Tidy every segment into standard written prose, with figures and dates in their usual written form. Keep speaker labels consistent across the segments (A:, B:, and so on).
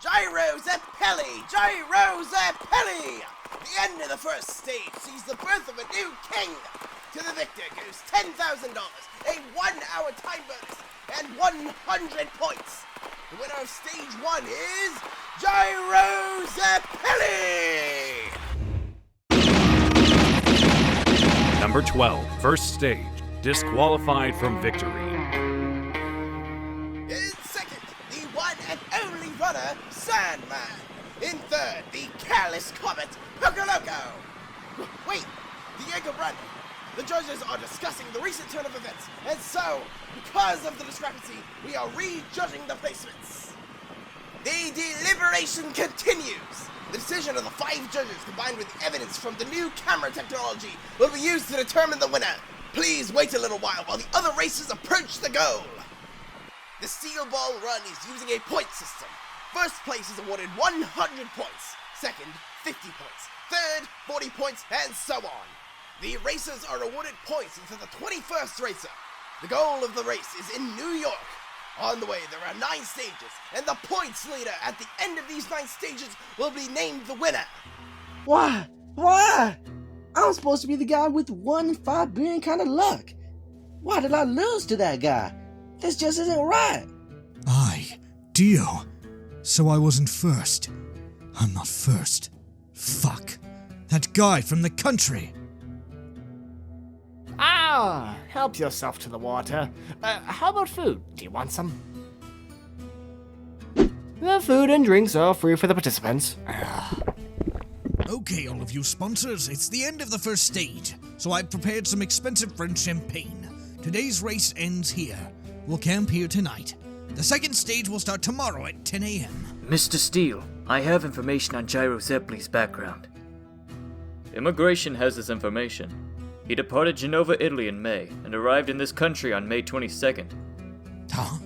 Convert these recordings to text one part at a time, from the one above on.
A: Gyro Zeppeli! Gyro Zeppeli! The end of the first stage sees the birth of a new king. To the victor goes $10,000, a 1-hour time bonus, and 100 points. The winner of stage 1 is Gyro Zeppeli!
B: Number 12, first stage, disqualified from victory.
A: In second, the one and only runner, Sandman. In third, the careless comet, Pokoloco. Wait, Diego Brando. The judges are discussing the recent turn of events, and so, because of the discrepancy, we are rejudging the placements. The deliberation continues. The decision of the 5 judges, combined with the evidence from the new camera technology, will be used to determine the winner. Please wait a little while the other racers approach the goal. The steel ball run is using a point system. First place is awarded 100 points, second, 50 points, third, 40 points, and so on. The racers are awarded points until the 21st racer. The goal of the race is in New York. On the way, there are 9 stages, and the points leader at the end of these 9 stages will be named the winner.
C: Why? Why? I'm supposed to be the guy with 1 in 5 billion kind of luck. Why did I lose to that guy? This just isn't right.
D: Dio. So I wasn't first. I'm not first. Fuck. That guy from the country.
E: Ah, help yourself to the water. How about food? Do you want some? The food and drinks are free for the participants.
D: Okay, all of you sponsors, it's the end of the first stage, so I've prepared some expensive French champagne. Today's race ends here. We'll camp here tonight. The second stage will start tomorrow at 10 a.m.
F: Mr. Steele, I have information on Gyro Zeppeli's background. Immigration has this information. He departed Genova, Italy in May, and arrived in this country on May 22nd.
D: Huh?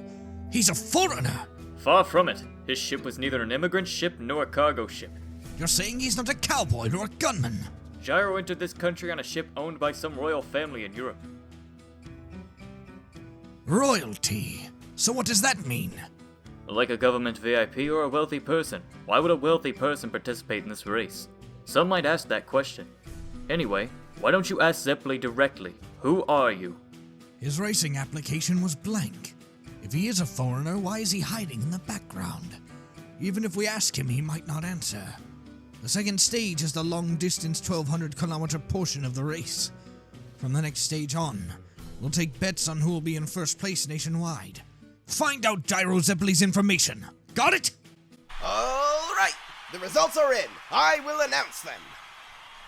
D: He's a foreigner!
F: Far from it. His ship was neither an immigrant ship nor a cargo ship.
D: You're saying he's not a cowboy or a gunman?
F: Gyro entered this country on a ship owned by some royal family in Europe.
D: Royalty? So what does that mean?
F: Like a government VIP or a wealthy person, why would a wealthy person participate in this race? Some might ask that question. Anyway, why don't you ask Zeppeli directly? Who are you?
D: His racing application was blank. If he is a foreigner, why is he hiding in the background? Even if we ask him, he might not answer. The second stage is the long-distance 1,200-kilometer portion of the race. From the next stage on, we'll take bets on who will be in first place nationwide. Find out Gyro Zeppeli's information. Got it?
A: All right, the results are in. I will announce them.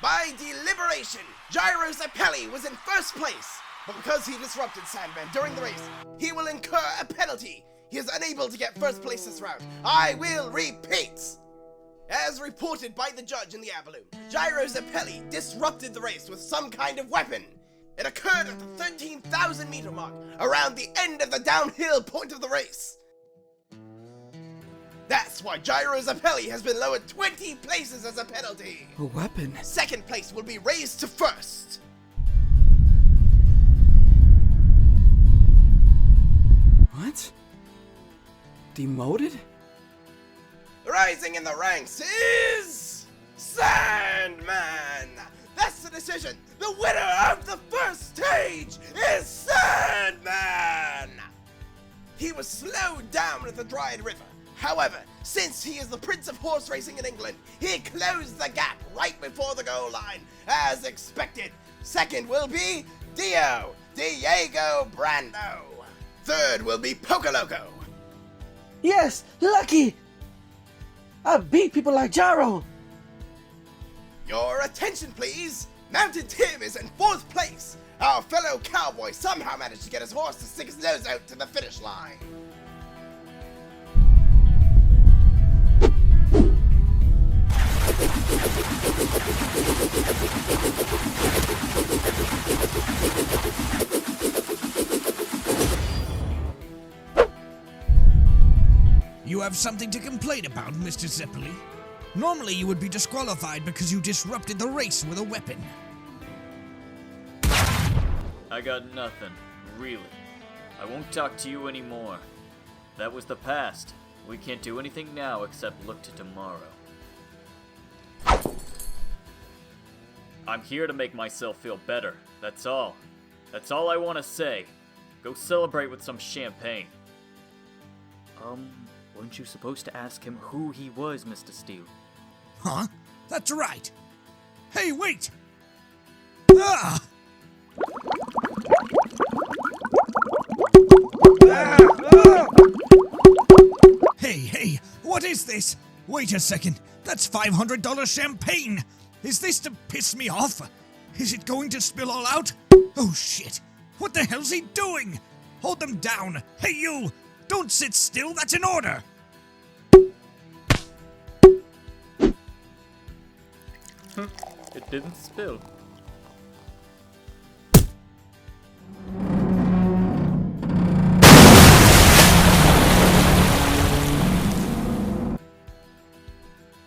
A: By deliberation, Gyro Zeppeli was in first place, but because he disrupted Sandman during the race, he will incur a penalty. He is unable to get first place this round. I will repeat. As reported by the judge in the air balloon, Gyro Zeppeli disrupted the race with some kind of weapon. It occurred at the 13,000 meter mark, around the end of the downhill point of the race. That's why Gyro Zeppeli has been lowered 20 places as a penalty.
C: A weapon?
A: Second place will be raised to first.
C: What? Demoted?
A: Rising in the ranks is Sandman. That's the decision. The winner of the first stage is Sandman. He was slowed down at the Dryad River. However, since he is the Prince of Horse Racing in England, he closed the gap right before the goal line, as expected. Second will be Diego Brando. Third will be Pokoloco.
C: Yes, lucky! I beat people like Gyro.
A: Your attention, please. Mounted Tim is in fourth place. Our fellow cowboy somehow managed to get his horse to stick his nose out to the finish line.
D: You have something to complain about, Mr. Zeppeli? Normally you would be disqualified because you disrupted the race with a weapon.
F: I got nothing, really. I won't talk to you anymore. That was the past. We can't do anything now except look to tomorrow. I'm here to make myself feel better, that's all. That's all I want to say. Go celebrate with some champagne. Weren't you supposed to ask him who he was, Mr. Steele?
D: Huh? That's right. Hey, wait! Ah! Hey, what is this? Wait a second. That's $500 champagne. Is this to piss me off? Is it going to spill all out? Oh shit. What the hell's he doing? Hold them down. Hey you! Don't sit still, that's an order!
F: It didn't spill.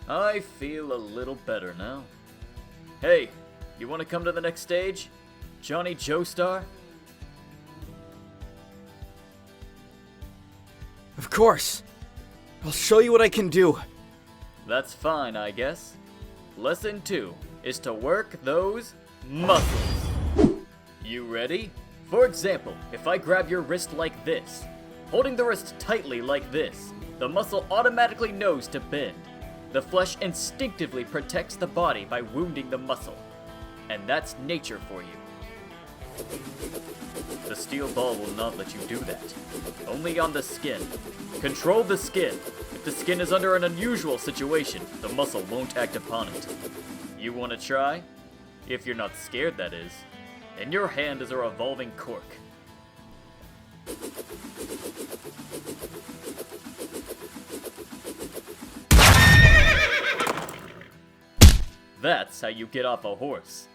F: I feel a little better now. Hey, you want to come to the next stage? Johnny Joestar?
G: Of course. I'll show you what I can do.
F: That's fine, I guess. Lesson 2 is to work those muscles. You ready? For example, if I grab your wrist like this, holding the wrist tightly like this, the muscle automatically knows to bend. The flesh instinctively protects the body by wounding the muscle. And that's nature for you. The steel ball will not let you do that. Only on the skin. Control the skin. If the skin is under an unusual situation, the muscle won't act upon it. You want to try? If you're not scared, that is. In your hand is a revolving cork. That's how you get off a horse.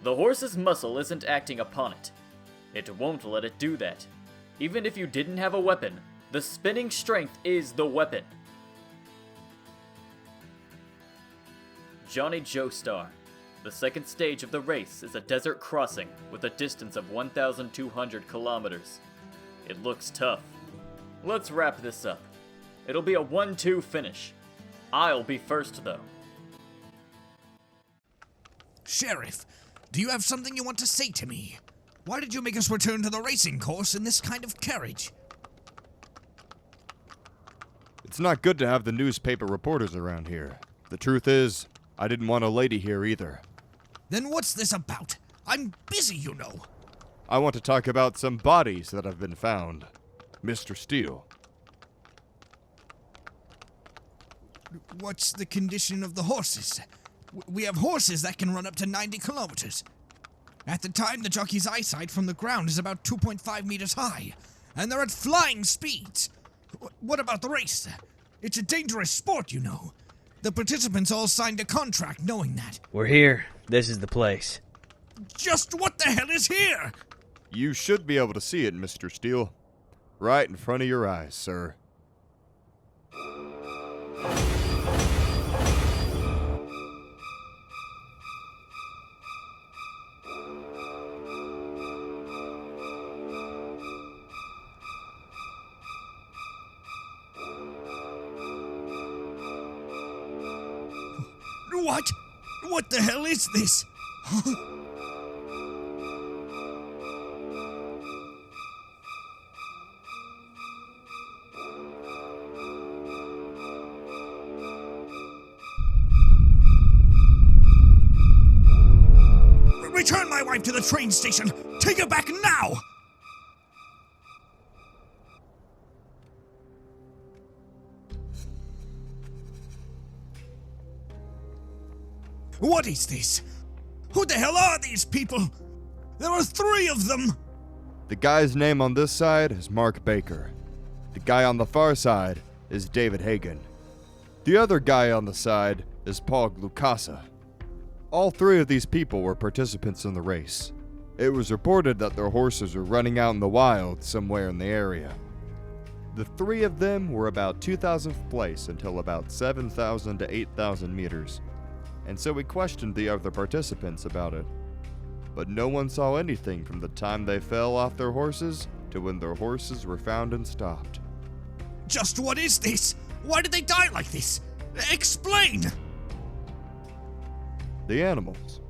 F: The horse's muscle isn't acting upon it. It won't let it do that. Even if you didn't have a weapon, the spinning strength is the weapon. Johnny Joestar. The second stage of the race is a desert crossing with a distance of 1,200 kilometers. It looks tough. Let's wrap this up. It'll be a 1-2 finish. I'll be first though.
D: Sheriff, do you have something you want to say to me? Why did you make us return to the racing course in this kind of carriage?
H: It's not good to have the newspaper reporters around here. The truth is, I didn't want a lady here either.
D: Then what's this about? I'm busy, you know.
H: I want to talk about some bodies that have been found. Mr. Steele.
D: What's the condition of the horses? We have horses that can run up to 90 kilometers. At the time, the jockey's eyesight from the ground is about 2.5 meters high, and they're at flying speeds. What about the race? It's a dangerous sport, you know. The participants all signed a contract knowing that.
I: We're here. This is the place.
D: Just what the hell is here?
H: You should be able to see it, Mr. Steele. Right in front of your eyes, sir.
D: What? What the hell is this? Huh? Return my wife to the train station! Take her back now! What is this? Who the hell are these people? There are 3 of them!
H: The guy's name on this side is Mark Baker. The guy on the far side is David Hagen. The other guy on the side is Paul Glucasa. All 3 of these people were participants in the race. It was reported that their horses were running out in the wild somewhere in the area. The 3 of them were about 2,000th place until about 7,000 to 8,000 meters. And so we questioned the other participants about it. But no one saw anything from the time they fell off their horses to when their horses were found and stopped.
D: Just what is this? Why did they die like this? Explain!
H: The animals.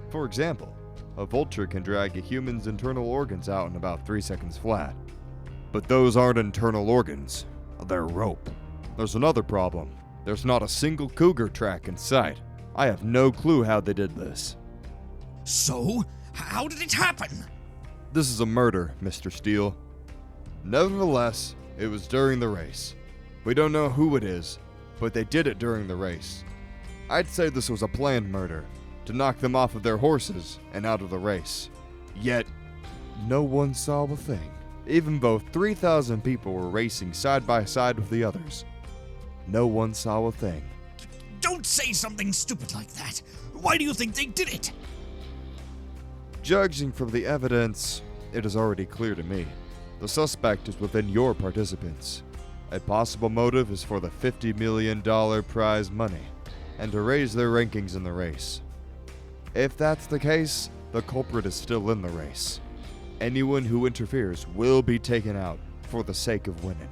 H: For example, a vulture can drag a human's internal organs out in about 3 seconds flat. But those aren't internal organs, they're rope. There's another problem. There's not a single cougar track in sight. I have no clue how they did this.
D: So, how did it happen?
H: This is a murder, Mr. Steele. Nevertheless, it was during the race. We don't know who it is, but they did it during the race. I'd say this was a planned murder, to knock them off of their horses and out of the race. Yet, no one saw a thing. Even though 3,000 people were racing side by side with the others, no one saw a thing.
D: Don't say something stupid like that. Why do you think they did it?
H: Judging from the evidence, it is already clear to me. The suspect is within your participants. A possible motive is for the $50 million prize money, and to raise their rankings in the race. If that's the case, the culprit is still in the race. Anyone who interferes will be taken out for the sake of winning.